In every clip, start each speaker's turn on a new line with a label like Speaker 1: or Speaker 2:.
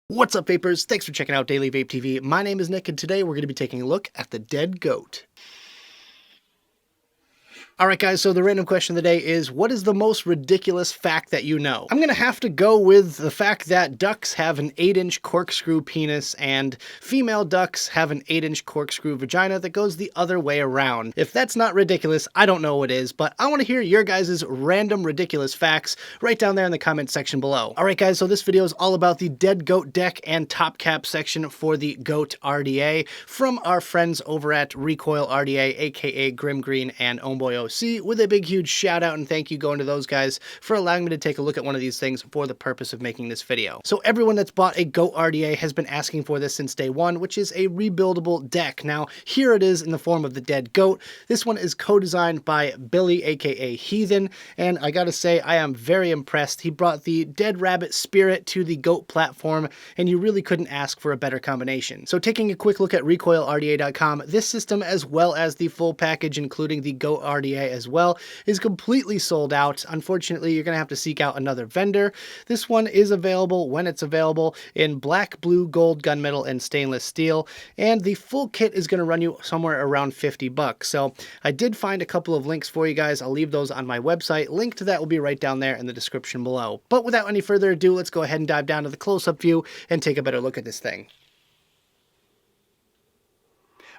Speaker 1: What's up, vapors? Thanks for checking out Daily Vape TV. My name is Nick, and today we're going to be taking a look at the dead goat. Alright guys, so the random question of the day is, what is the most ridiculous fact that you know? I'm gonna have to go with the fact that ducks have an 8-inch corkscrew penis and female ducks have an 8-inch corkscrew vagina that goes the other way around. If that's not ridiculous, I don't know what is, but I want to hear your guys' random ridiculous facts right down there in the comment section below. Alright guys, so this video is all about the dead goat deck and top cap section for the GOAT RDA from our friends over at Recoil RDA, aka Grimm and Ohmboyoc, with a big huge shout out and thank you going to those guys for allowing me to take a look at one of these things for the purpose of making this video. So everyone that's bought a GOAT RDA has been asking for this since day one, which is a rebuildable deck. Now here it is in the form of the dead goat. This one is co-designed by Billy, aka Heathen, and I gotta say I am very impressed. He brought the dead rabbit spirit to the GOAT platform, and you really couldn't ask for a better combination. So taking a quick look at recoilrda.com, this system as well as the full package including the GOAT RDA as well is completely sold out. Unfortunately, you're gonna have to seek out another vendor. This one is available when it's available in black, blue, gold, gunmetal, and stainless steel, and the full kit is gonna run you somewhere around 50 bucks. So I did find a couple of links for you guys. I'll leave those on my website. Link to that will be right down there in the description below. But without any further ado, let's go ahead and dive down to the close-up view and take a better look at this thing.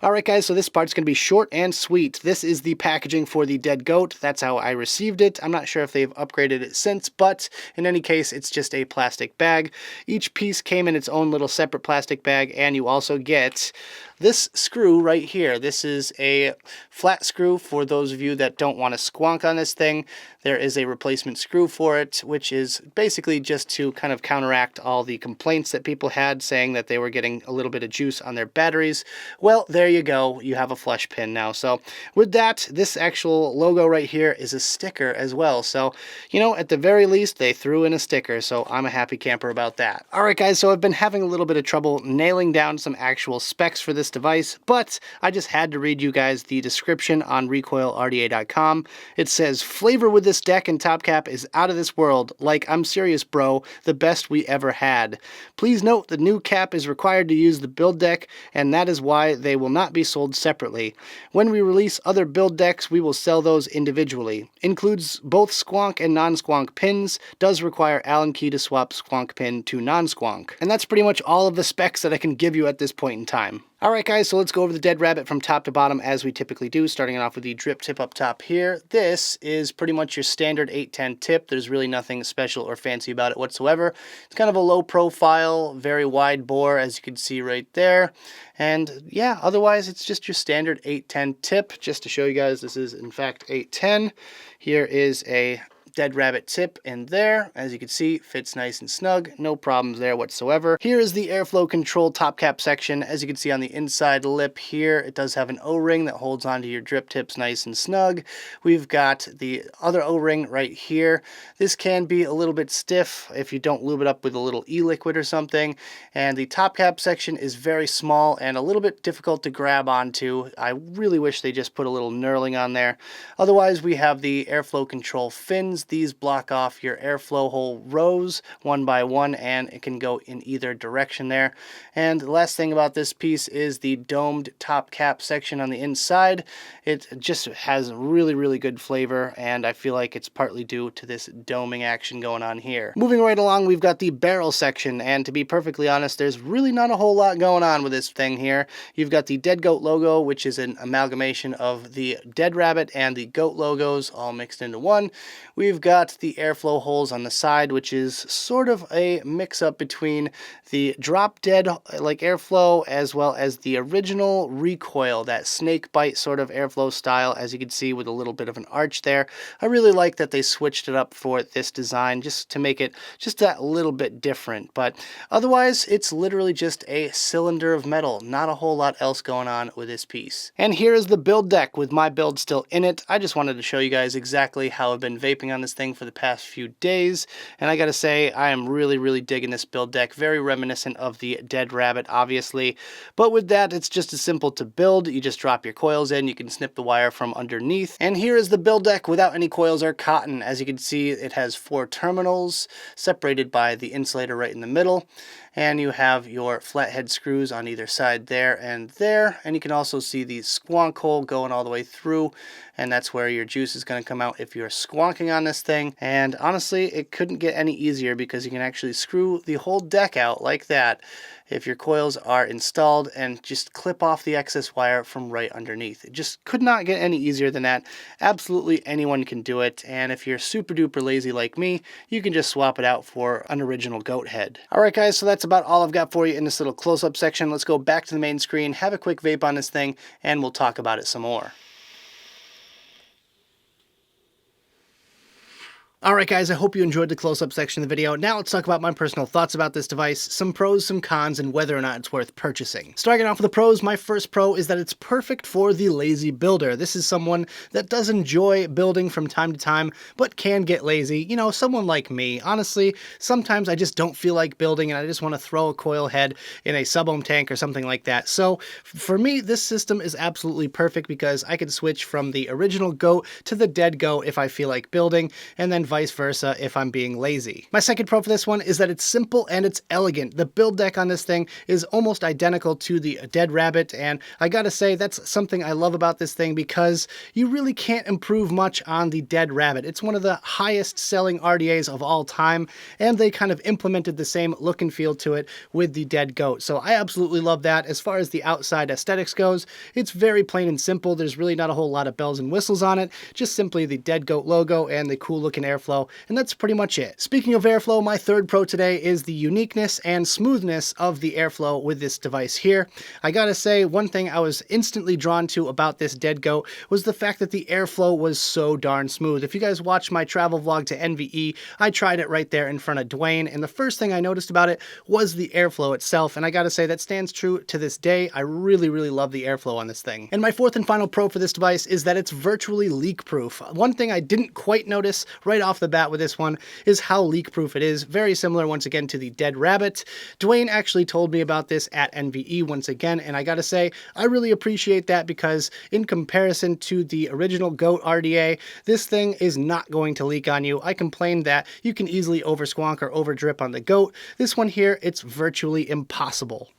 Speaker 1: Alright guys, so this part's going to be short and sweet. This is the packaging for the dead goat. That's how I received it. I'm not sure if they've upgraded it since, but in any case, it's just a plastic bag. Each piece came in its own little separate plastic bag, and you also get this screw right here. This is a flat screw for those of you that don't want to squonk on this thing. There is a replacement screw for it, which is basically just to kind of counteract all the complaints that people had saying that they were getting a little bit of juice on their batteries. Well, there you go. You have a flush pin now. So with that, this actual logo right here is a sticker as well. So, you know, at the very least, they threw in a sticker. So I'm a happy camper about that. All right, guys. So I've been having a little bit of trouble nailing down some actual specs for this device, but I just had to read you guys the description on recoilrda.com. It says, flavor with this deck and top cap is out of this world. Like, I'm serious, bro. The best we ever had. Please note the new cap is required to use the build deck, and that is why they will not be sold separately. When we release other build decks, we will sell those individually. Includes both squonk and non-squonk pins. Does require Allen key to swap squonk pin to non-squonk. And that's pretty much all of the specs that I can give you at this point in time. Alright guys, so let's go over the dead rabbit from top to bottom as we typically do, starting off with the drip tip up top here. This is pretty much your standard 810 tip. There's really nothing special or fancy about it whatsoever. It's kind of a low profile, very wide bore, as you can see right there. And yeah, otherwise it's just your standard 810 tip. Just to show you guys, this is in fact 810. Here is a dead rabbit tip in there. As you can see, fits nice and snug. No problems there whatsoever. Here is the airflow control top cap section. As you can see on the inside lip here, it does have an O-ring that holds onto your drip tips nice and snug. We've got the other O-ring right here. This can be a little bit stiff if you don't lube it up with a little e-liquid or something. And the top cap section is very small and a little bit difficult to grab onto. I really wish they just put a little knurling on there. Otherwise, we have the airflow control fins. These block off your airflow hole rows one by one, and it can go in either direction there. And the last thing about this piece is the domed top cap section on the inside. It just has really, really good flavor, and I feel like it's partly due to this doming action going on here. Moving right along, we've got the barrel section, and to be perfectly honest, there's really not a whole lot going on with this thing here. You've got the dead goat logo, which is an amalgamation of the dead rabbit and the goat logos all mixed into one. We've got the airflow holes on the side, which is sort of a mix-up between the drop dead like airflow as well as the original Recoil, that snake bite sort of airflow style, as you can see with a little bit of an arch there. I really like that they switched it up for this design just to make it just that little bit different, but otherwise it's literally just a cylinder of metal. Not a whole lot else going on with this piece. And here is the build deck with my build still in it. I just wanted to show you guys exactly how I've been vaping on this thing for the past few days, and I gotta say I am really digging this build deck. Very reminiscent of the dead rabbit, obviously, but with that it's just as simple to build. You just drop your coils in, you can snip the wire from underneath, and here is the build deck without any coils or cotton. As you can see, it has 4 terminals separated by the insulator right in the middle, and you have your flathead screws on either side there, and you can also see the squonk hole going all the way through, and that's where your juice is going to come out if you're squonking on this thing. And honestly, it couldn't get any easier because you can actually screw the whole deck out like that if your coils are installed, and just clip off the excess wire from right underneath. It just could not get any easier than that. Absolutely anyone can do it, and if you're super duper lazy like me, you can just swap it out for an original goat head. Alright guys, so that's about all I've got for you in this little close-up section. Let's go back to the main screen, have a quick vape on this thing, and we'll talk about it some more. Alright guys, I hope you enjoyed the close-up section of the video. Now let's talk about my personal thoughts about this device, some pros, some cons, and whether or not it's worth purchasing. Starting off with the pros, my first pro is that it's perfect for the lazy builder. This is someone that does enjoy building from time to time, but can get lazy. You know, someone like me. Honestly, sometimes I just don't feel like building and I just want to throw a coil head in a sub-ohm tank or something like that. So for me, this system is absolutely perfect because I can switch from the original GOAT to the dead GOAT if I feel like building, and then vice versa if I'm being lazy. My second pro for this one is that it's simple and it's elegant. The build deck on this thing is almost identical to the Dead Rabbit, and I gotta say that's something I love about this thing because you really can't improve much on the Dead Rabbit. It's one of the highest selling RDAs of all time, and they kind of implemented the same look and feel to it with the Dead GOAT. So I absolutely love that. As far as the outside aesthetics goes, it's very plain and simple. There's really not a whole lot of bells and whistles on it, just simply the Dead GOAT logo and the cool looking airflow, and that's pretty much it. Speaking of airflow, my third pro today is the uniqueness and smoothness of the airflow with this device here. I gotta say, one thing I was instantly drawn to about this Dead GOAT was the fact that the airflow was so darn smooth. If you guys watched my travel vlog to NVE, I tried it right there in front of Dwayne, and the first thing I noticed about it was the airflow itself, and I gotta say that stands true to this day. I really, really love the airflow on this thing. And my fourth and final pro for this device is that it's virtually leak-proof. One thing I didn't quite notice right off the bat with this one is how leak-proof it is. Very similar once again to the Dead Rabbit. Dwayne actually told me about this at NVE once again, and I gotta say, I really appreciate that because in comparison to the original GOAT RDA, this thing is not going to leak on you. I complained that you can easily over-squonk or over-drip on the GOAT. This one here, it's virtually impossible.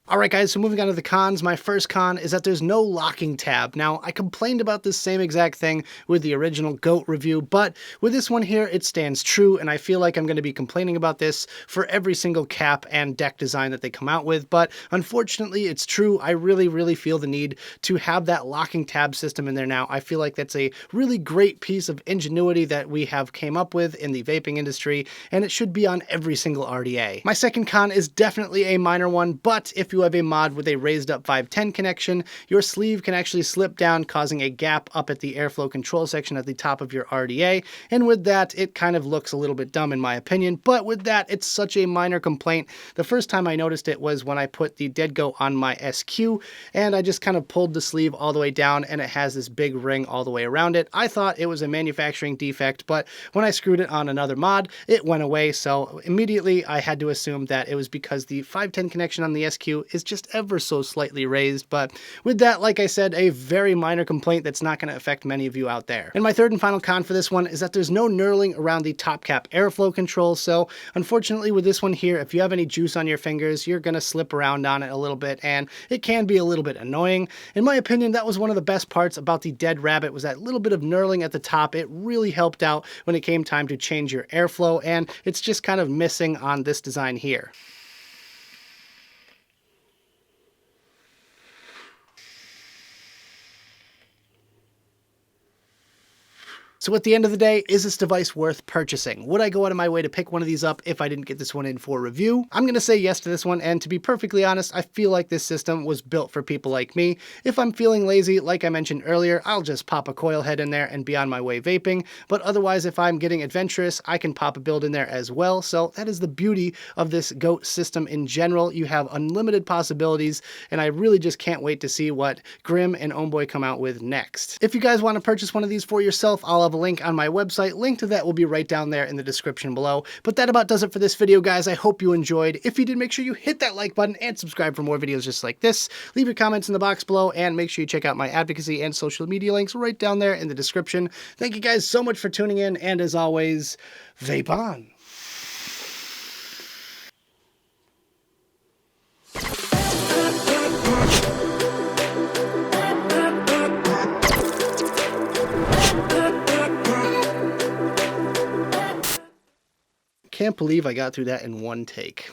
Speaker 1: Alright guys, so moving on to the cons, my first con is that there's no locking tab. Now, I complained about this same exact thing with the original GOAT review, but with this one here, it stands true, and I feel like I'm going to be complaining about this for every single cap and deck design that they come out with, but unfortunately, it's true. I really, really feel the need to have that locking tab system in there now. I feel like that's a really great piece of ingenuity that we have came up with in the vaping industry, and it should be on every single RDA. My second con is definitely a minor one, but if you have a mod with a raised up 510 connection, your sleeve can actually slip down, causing a gap up at the airflow control section at the top of your RDA, and with that, it kind of looks a little bit dumb in my opinion, but with that, it's such a minor complaint. The first time I noticed it was when I put the Dead GOAT on my SQ, and I just kind of pulled the sleeve all the way down, and it has this big ring all the way around it. I thought it was a manufacturing defect, but when I screwed it on another mod, it went away, so immediately I had to assume that it was because the 510 connection on the SQ is just ever so slightly raised, but with that, like I said, a very minor complaint that's not going to affect many of you out there. And my third and final con for this one is that there's no knurling around the top cap airflow control, so unfortunately with this one here, if you have any juice on your fingers, you're going to slip around on it a little bit, and it can be a little bit annoying. In my opinion, that was one of the best parts about the Dead Rabbit, was that little bit of knurling at the top. It really helped out when it came time to change your airflow, and it's just kind of missing on this design here. So at the end of the day, is this device worth purchasing? Would I go out of my way to pick one of these up if I didn't get this one in for review? I'm going to say yes to this one, and to be perfectly honest, I feel like this system was built for people like me. If I'm feeling lazy, like I mentioned earlier, I'll just pop a coil head in there and be on my way vaping, but otherwise if I'm getting adventurous, I can pop a build in there as well. So that is the beauty of this GOAT system in general. You have unlimited possibilities, and I really just can't wait to see what Grimm and Ohmboyoc come out with next. If you guys want to purchase one of these for yourself, I'll have a link on my website. Link to that will be right down there in the description below. But that about does it for this video, guys. I hope you enjoyed. If you did, make sure you hit that like button and subscribe for more videos just like this. Leave your comments in the box below, and make sure you check out my advocacy and social media links right down there in the description. Thank you guys so much for tuning in, and as always, vape on. Can't believe I got through that in one take.